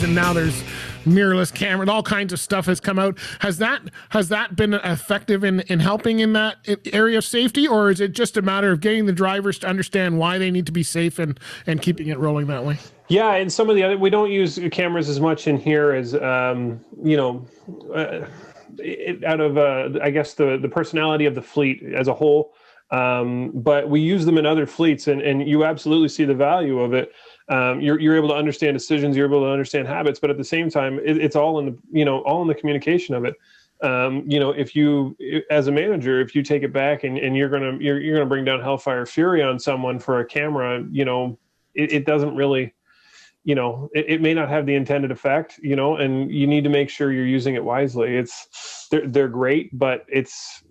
and now there's mirrorless camera, all kinds of stuff has come out. Has that been effective in helping in that area of safety, or is it just a matter of getting the drivers to understand why they need to be safe and keeping it rolling that way? Yeah, and some of the other, we don't use cameras as much in here as, out of, I guess, the personality of the fleet as a whole. But we use them in other fleets, and you absolutely see the value of it. You're able to understand decisions, you're able to understand habits, but at the same time, it's all in the communication of it. If you, as a manager, if you take it back and you're gonna bring down hellfire fury on someone for a camera, it doesn't really, it may not have the intended effect, and you need to make sure you're using it wisely. They're great, but it's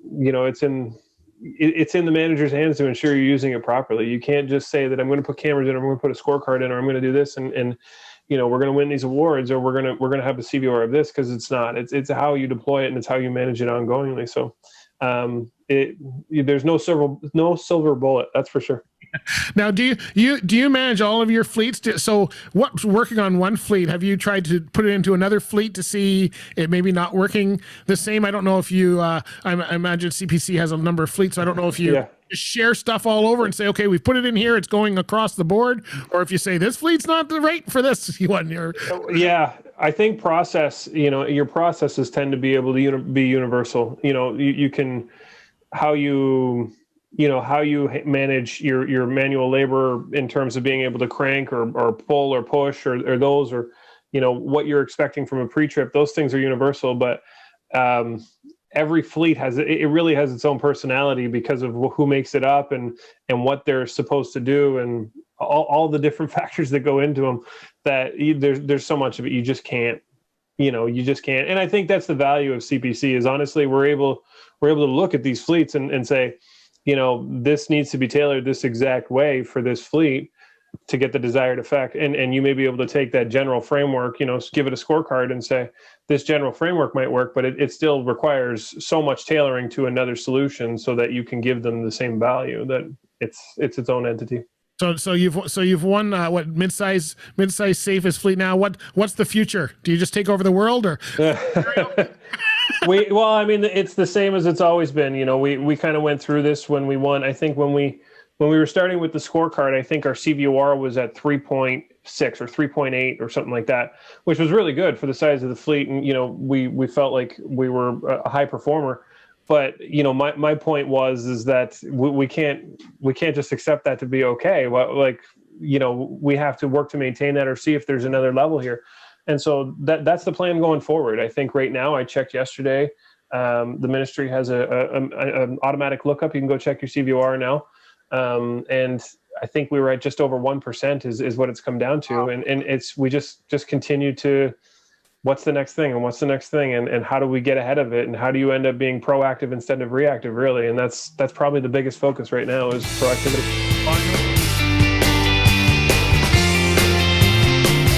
in the manager's hands to ensure you're using it properly. You can't just say that I'm going to put cameras in, or I'm going to put a scorecard in, or I'm going to do this, and we're going to win these awards, or we're going to have the CVOR of this, because it's not. It's how you deploy it, and it's how you manage it ongoingly. So there's no silver bullet, that's for sure. Now, do you manage all of your fleets? So what's working on one fleet? Have you tried to put it into another fleet to see it maybe not working the same? I don't know if you, I imagine CPC has a number of fleets. So I don't know if you share stuff all over and say, okay, we've put it in here, it's going across the board. Or if you say this fleet's not right for this one. Yeah, I think your processes tend to be able to be universal. You can, how you manage your manual labor in terms of being able to crank or pull or push or those, or what you're expecting from a pre-trip, those things are universal. But every fleet really has its own personality because of who makes it up and what they're supposed to do, and all the different factors that go into them, that there's so much of it you just can't. And I think that's the value of CPC, is honestly we're able to look at these fleets and say, this needs to be tailored this exact way for this fleet to get the desired effect. And you may be able to take that general framework, give it a scorecard and say, this general framework might work, but it still requires so much tailoring to another solution so that you can give them the same value, that it's its own entity. So you've won what mid-size safest fleet now. What's the future? Do you just take over the world, or? It's the same as it's always been. We kind of went through this when we won. I think when we were starting with the scorecard, I think our CVOR was at 3.6 or 3.8 or something like that, which was really good for the size of the fleet. And we felt like we were a high performer. But my point is that we can't just accept that to be okay. We have to work to maintain that, or see if there's another level here. And so that's the plan going forward. I think right now, I checked yesterday, the ministry has an automatic lookup. You can go check your CVOR now. And I think we were at just over 1% is what it's come down to. Wow. And we just continue to, what's the next thing, and what's the next thing, and how do we get ahead of it, and how do you end up being proactive instead of reactive, really? And that's probably the biggest focus right now, is proactivity.